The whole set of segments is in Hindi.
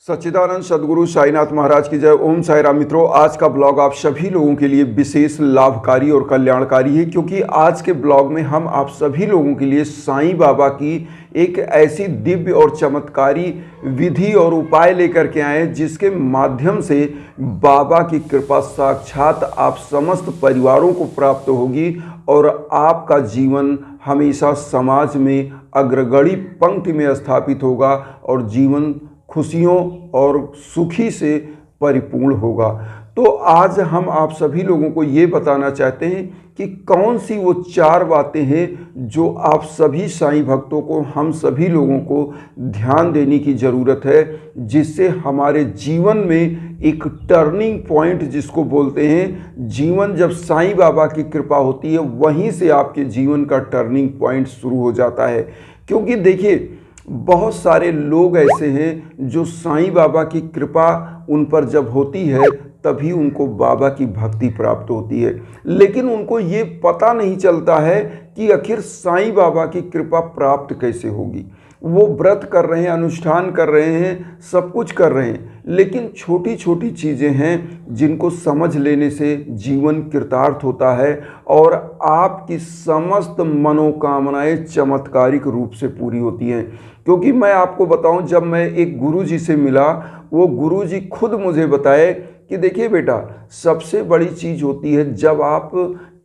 सच्चिदानंद सदगुरु साईनाथ महाराज की जय। ओम साई राम। मित्रों, आज का ब्लॉग आप सभी लोगों के लिए विशेष लाभकारी और कल्याणकारी है, क्योंकि आज के ब्लॉग में हम आप सभी लोगों के लिए साईं बाबा की एक ऐसी दिव्य और चमत्कारी विधि और उपाय लेकर के आए जिसके माध्यम से बाबा की कृपा साक्षात आप समस्त परिवारों को प्राप्त होगी और आपका जीवन हमेशा समाज में अग्रगणी पंक्ति में स्थापित होगा और जीवन खुशियों और सुखी से परिपूर्ण होगा। तो आज हम आप सभी लोगों को ये बताना चाहते हैं कि कौन सी वो 4 बातें हैं जो आप सभी साईं भक्तों को, हम सभी लोगों को ध्यान देने की ज़रूरत है, जिससे हमारे जीवन में एक टर्निंग पॉइंट जिसको बोलते हैं, जीवन जब साईं बाबा की कृपा होती है वहीं से आपके जीवन का टर्निंग पॉइंट शुरू हो जाता है। क्योंकि देखिए, बहुत सारे लोग ऐसे हैं जो साईं बाबा की कृपा उन पर जब होती है तभी उनको बाबा की भक्ति प्राप्त होती है, लेकिन उनको ये पता नहीं चलता है कि आखिर साईं बाबा की कृपा प्राप्त कैसे होगी। वो व्रत कर रहे हैं, अनुष्ठान कर रहे हैं, सब कुछ कर रहे हैं, लेकिन छोटी छोटी चीज़ें हैं जिनको समझ लेने से जीवन कृतार्थ होता है और आपकी समस्त मनोकामनाएं चमत्कारिक रूप से पूरी होती हैं। क्योंकि मैं आपको बताऊं, जब मैं एक गुरुजी से मिला, वो गुरुजी खुद मुझे बताए कि देखिए बेटा, सबसे बड़ी चीज़ होती है जब आप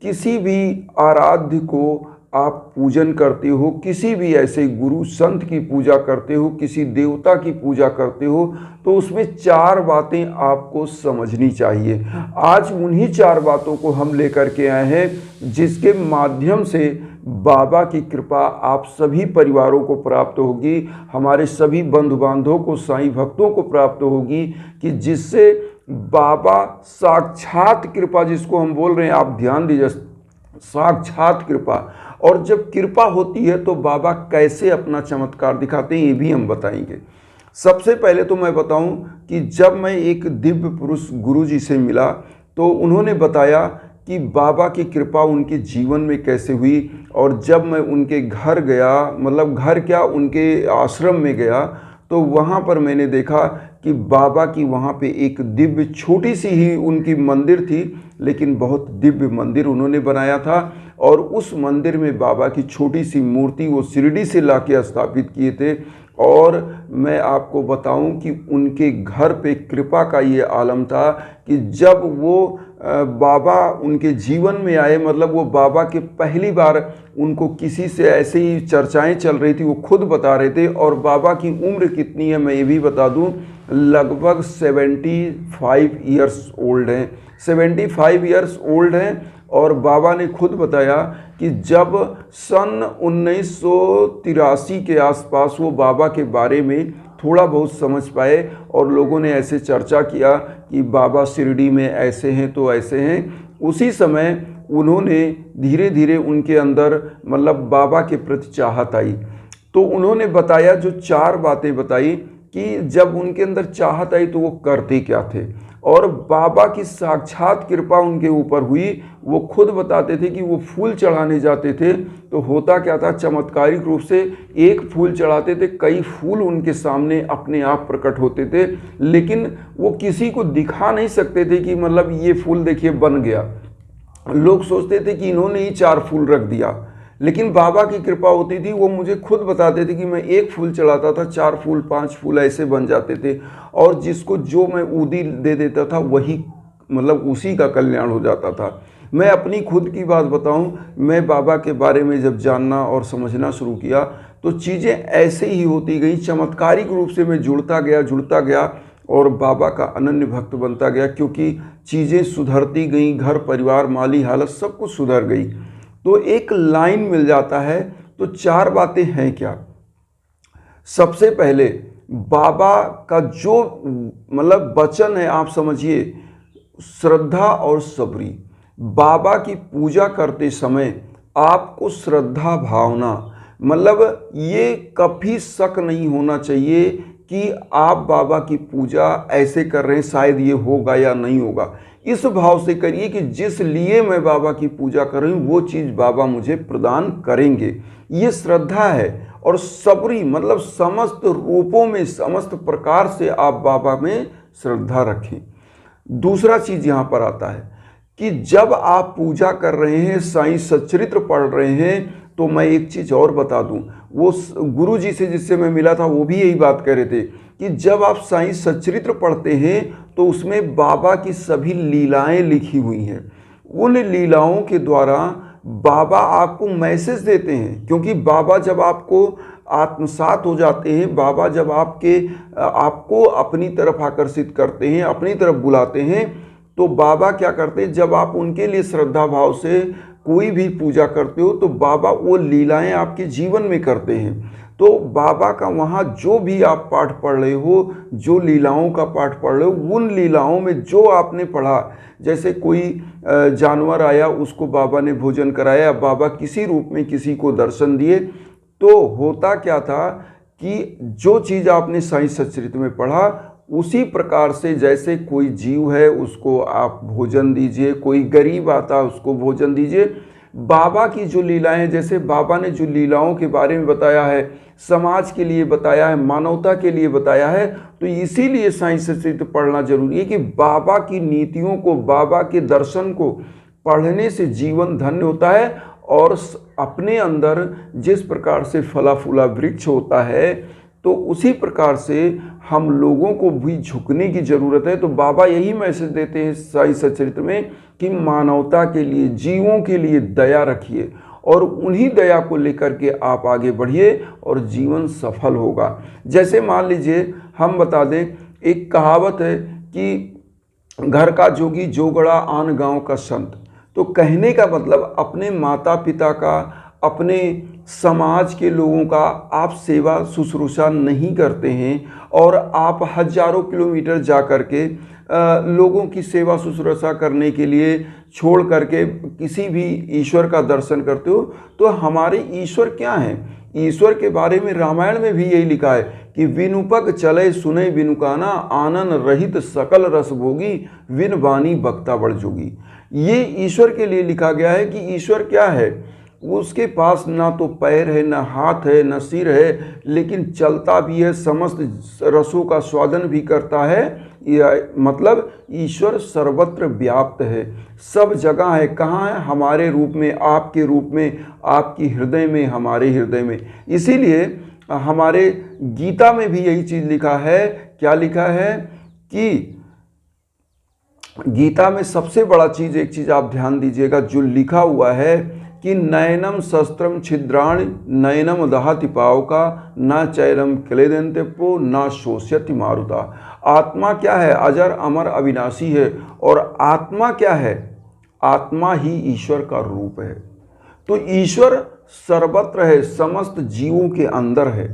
किसी भी आराध्य को आप पूजन करते हो, किसी भी ऐसे गुरु संत की पूजा करते हो, किसी देवता की पूजा करते हो, तो उसमें 4 बातें आपको समझनी चाहिए। आज उन्हीं 4 बातों को हम लेकर के आए हैं जिसके माध्यम से बाबा की कृपा आप सभी परिवारों को प्राप्त होगी, हमारे सभी बंधु बांधवों को, साईं भक्तों को प्राप्त होगी, कि जिससे बाबा साक्षात कृपा जिसको हम बोल रहे हैं, आप ध्यान दीजिए, साक्षात कृपा। और जब कृपा होती है तो बाबा कैसे अपना चमत्कार दिखाते हैं ये भी हम बताएंगे। सबसे पहले तो मैं बताऊं कि जब मैं एक दिव्य पुरुष गुरुजी से मिला तो उन्होंने बताया कि बाबा की कृपा उनके जीवन में कैसे हुई। और जब मैं उनके घर गया, मतलब घर क्या, उनके आश्रम में गया, तो वहाँ पर मैंने देखा कि बाबा की वहाँ पे एक दिव्य छोटी सी ही उनकी मंदिर थी, लेकिन बहुत दिव्य मंदिर उन्होंने बनाया था। और उस मंदिर में बाबा की छोटी सी मूर्ति वो शिरडी से लाके स्थापित किए थे। और मैं आपको बताऊं कि उनके घर पे कृपा का ये आलम था कि जब वो बाबा उनके जीवन में आए, मतलब वो बाबा के पहली बार उनको किसी से ऐसे ही चर्चाएं चल रही थी, वो खुद बता रहे थे। और बाबा की उम्र कितनी है मैं ये भी बता दूं, लगभग 75 ईयर्स ओल्ड हैं, 75 ईयर्स ओल्ड हैं। और बाबा ने खुद बताया कि जब सन 1983 के आसपास वो बाबा के बारे में थोड़ा बहुत समझ पाए और लोगों ने ऐसे चर्चा किया कि बाबा शिरडी में ऐसे हैं तो ऐसे हैं, उसी समय उन्होंने धीरे धीरे उनके अंदर मतलब बाबा के प्रति चाहत आई। तो उन्होंने बताया, जो 4 बातें बताई कि जब उनके अंदर चाहत आई तो वो करते क्या थे और बाबा की साक्षात कृपा उनके ऊपर हुई। वो खुद बताते थे कि वो फूल चढ़ाने जाते थे तो होता क्या था, चमत्कारिक रूप से एक फूल चढ़ाते थे, कई फूल उनके सामने अपने आप प्रकट होते थे, लेकिन वो किसी को दिखा नहीं सकते थे कि मतलब ये फूल देखिए बन गया। लोग सोचते थे कि इन्होंने ही 4 फूल रख दिया, लेकिन बाबा की कृपा होती थी। वो मुझे खुद बताते थे कि मैं एक फूल चढ़ाता था, 4 फूल 5 फूल ऐसे बन जाते थे, और जिसको जो मैं ऊदी दे देता था वही मतलब उसी का कल्याण हो जाता था। मैं अपनी खुद की बात बताऊं, मैं बाबा के बारे में जब जानना और समझना शुरू किया तो चीज़ें ऐसे ही होती गई, चमत्कारिक रूप से मैं जुड़ता गया और बाबा का अनन्य भक्त बनता गया, क्योंकि चीज़ें सुधरती गई, घर परिवार माली हालत सब कुछ सुधर गई। तो एक लाइन मिल जाता है। तो 4 बातें हैं क्या? सबसे पहले बाबा का जो मतलब वचन है, आप समझिए, श्रद्धा और सबरी। बाबा की पूजा करते समय आपको श्रद्धा भावना, मतलब ये कभी शक नहीं होना चाहिए कि आप बाबा की पूजा ऐसे कर रहे हैं शायद ये होगा या नहीं होगा। इस भाव से करिए कि जिस लिए मैं बाबा की पूजा कर रही हूँ वो चीज़ बाबा मुझे प्रदान करेंगे, ये श्रद्धा है। और सबरी मतलब समस्त रूपों में, समस्त प्रकार से आप बाबा में श्रद्धा रखें। दूसरा चीज़ यहाँ पर आता है कि जब आप पूजा कर रहे हैं, साईं सच्चरित्र पढ़ रहे हैं, तो मैं एक चीज़ और बता दूं, वो गुरु जी से जिससे मैं मिला था वो भी यही बात कह रहे थे कि जब आप साईं सच्चरित्र पढ़ते हैं तो उसमें बाबा की सभी लीलाएं लिखी हुई हैं। उन लीलाओं के द्वारा बाबा आपको मैसेज देते हैं, क्योंकि बाबा जब आपको आत्मसात हो जाते हैं, बाबा जब आपको अपनी तरफ आकर्षित करते हैं, अपनी तरफ बुलाते हैं, तो बाबा क्या करते हैं, जब आप उनके लिए श्रद्धा भाव से कोई भी पूजा करते हो तो बाबा वो लीलाएं आपके जीवन में करते हैं। तो बाबा का वहाँ जो भी आप पाठ पढ़ रहे हो, जो लीलाओं का पाठ पढ़ रहे हो, उन लीलाओं में जो आपने पढ़ा, जैसे कोई जानवर आया उसको बाबा ने भोजन कराया, बाबा किसी रूप में किसी को दर्शन दिए, तो होता क्या था कि जो चीज़ आपने साईं सच्चरित्र में पढ़ा उसी प्रकार से, जैसे कोई जीव है उसको आप भोजन दीजिए, कोई गरीब आता है उसको भोजन दीजिए। बाबा की जो लीलाएं, जैसे बाबा ने जो लीलाओं के बारे में बताया है, समाज के लिए बताया है, मानवता के लिए बताया है, तो इसीलिए साईं सच्चरित्र पढ़ना जरूरी है कि बाबा की नीतियों को, बाबा के दर्शन को पढ़ने से जीवन धन्य होता है। और अपने अंदर जिस प्रकार से फला फूला वृक्ष होता है, तो उसी प्रकार से हम लोगों को भी झुकने की ज़रूरत है। तो बाबा यही मैसेज देते हैं साईं सच्चरित्र में कि मानवता के लिए, जीवों के लिए दया रखिए और उन्हीं दया को लेकर के आप आगे बढ़िए और जीवन सफल होगा। जैसे मान लीजिए हम बता दें, एक कहावत है कि घर का जोगी जोगड़ा आन गांव का संत। तो कहने का मतलब अपने माता पिता का, अपने समाज के लोगों का आप सेवा शुश्रूषा नहीं करते हैं और आप हजारों किलोमीटर जा कर के लोगों की सेवा शुश्रूषा करने के लिए छोड़ करके किसी भी ईश्वर का दर्शन करते हो, तो हमारे ईश्वर क्या हैं? ईश्वर के बारे में रामायण में भी यही लिखा है कि विनुपक चले सुने विनुकाना, आनन रहित सकल रस भोगी, विन वाणी बक्ता बड़ जोगी। ये ईश्वर के लिए लिखा गया है कि ईश्वर क्या है, उसके पास ना तो पैर है, ना हाथ है, ना सिर है, लेकिन चलता भी है, समस्त रसों का स्वादन भी करता है। मतलब ईश्वर सर्वत्र व्याप्त है, सब जगह है। कहाँ है? हमारे रूप में, आपके रूप में, आपकी हृदय में, हमारे हृदय में। इसीलिए हमारे गीता में भी यही चीज़ लिखा है। क्या लिखा है कि गीता में सबसे बड़ा चीज़, एक चीज़ आप ध्यान दीजिएगा, जो लिखा हुआ है कि नयनम शस्त्रम छिद्राणि नयनम दहति पावका, न चैरम क्लेदन्त्यपो न शोष्यति मारुता। आत्मा क्या है? अजर अमर अविनाशी है। और आत्मा क्या है? आत्मा ही ईश्वर का रूप है। तो ईश्वर सर्वत्र है, समस्त जीवों के अंदर है,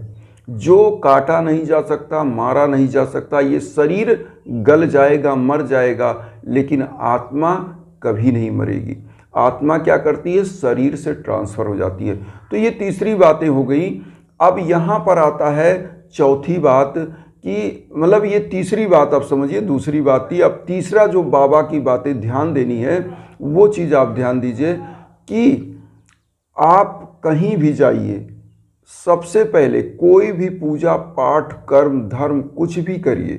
जो काटा नहीं जा सकता, मारा नहीं जा सकता। ये शरीर गल जाएगा, मर जाएगा, लेकिन आत्मा कभी नहीं मरेगी। आत्मा क्या करती है? शरीर से ट्रांसफर हो जाती है। तो ये तीसरी बातें हो गई। अब यहाँ पर आता है चौथी बात कि मतलब ये तीसरी बात आप समझिए, दूसरी बात थी। अब तीसरा जो बाबा की बातें ध्यान देनी है वो चीज़ आप ध्यान दीजिए कि आप कहीं भी जाइए, सबसे पहले कोई भी पूजा पाठ कर्म धर्म कुछ भी करिए,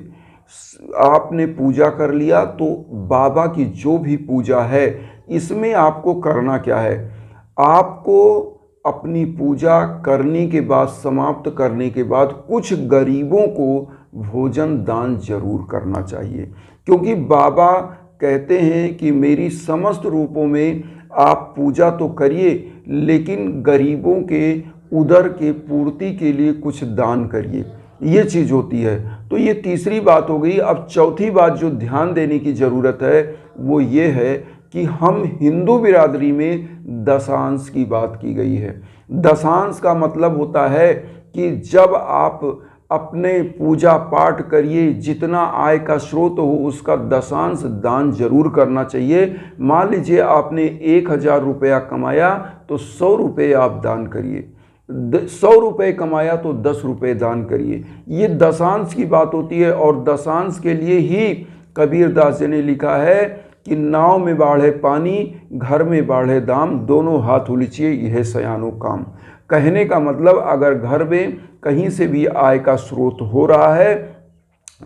आपने पूजा कर लिया तो बाबा की जो भी पूजा है इसमें आपको करना क्या है? आपको अपनी पूजा करने के बाद, समाप्त करने के बाद कुछ गरीबों को भोजन दान जरूर करना चाहिए, क्योंकि बाबा कहते हैं कि मेरी समस्त रूपों में आप पूजा तो करिए, लेकिन गरीबों के उदर के पूर्ति के लिए कुछ दान करिए। ये चीज़ होती है। तो ये तीसरी बात हो गई। अब चौथी बात जो ध्यान देने की ज़रूरत है वो ये है कि हम हिंदू बिरादरी में दशांश की बात की गई है। दशांश का मतलब होता है कि जब आप अपने पूजा पाठ करिए, जितना आय का स्रोत हो उसका दशांश दान जरूर करना चाहिए। मान लीजिए आपने 1000 रुपया कमाया तो 100 रुपये आप दान करिए, 100 रुपये कमाया तो 10 रुपये दान करिए। ये दशांश की बात होती है। और दशांश के लिए ही कबीरदास जी ने लिखा है कि नाव में बाढ़े पानी, घर में बाढ़े दाम, दोनों हाथ उलीचिए यह सयानो काम। कहने का मतलब, अगर घर में कहीं से भी आय का स्रोत हो रहा है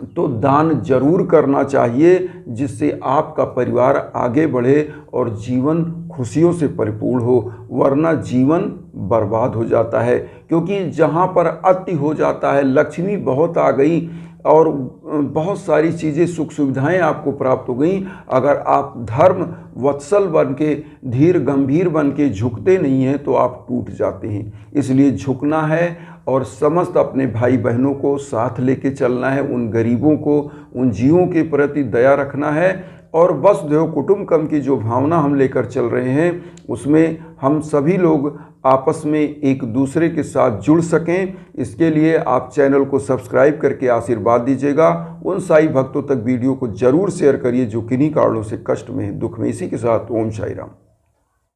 तो दान जरूर करना चाहिए, जिससे आपका परिवार आगे बढ़े और जीवन खुशियों से परिपूर्ण हो, वरना जीवन बर्बाद हो जाता है। क्योंकि जहाँ पर अति हो जाता है, लक्ष्मी बहुत आ गई और बहुत सारी चीज़ें सुख सुविधाएं आपको प्राप्त हो गई, अगर आप धर्म वत्सल बन के, धीर गंभीर बन के झुकते नहीं हैं तो आप टूट जाते हैं। इसलिए झुकना है और समस्त अपने भाई बहनों को साथ लेके चलना है, उन गरीबों को, उन जीवों के प्रति दया रखना है। और वसुधैव कुटुंबकम की जो भावना हम लेकर चल रहे हैं, उसमें हम सभी लोग आपस में एक दूसरे के साथ जुड़ सकें, इसके लिए आप चैनल को सब्सक्राइब करके आशीर्वाद दीजिएगा। उन साईं भक्तों तक वीडियो को जरूर शेयर करिए जो किन्हीं कारणों से कष्ट में हैं, दुख में। इसी के साथ ओम साई राम।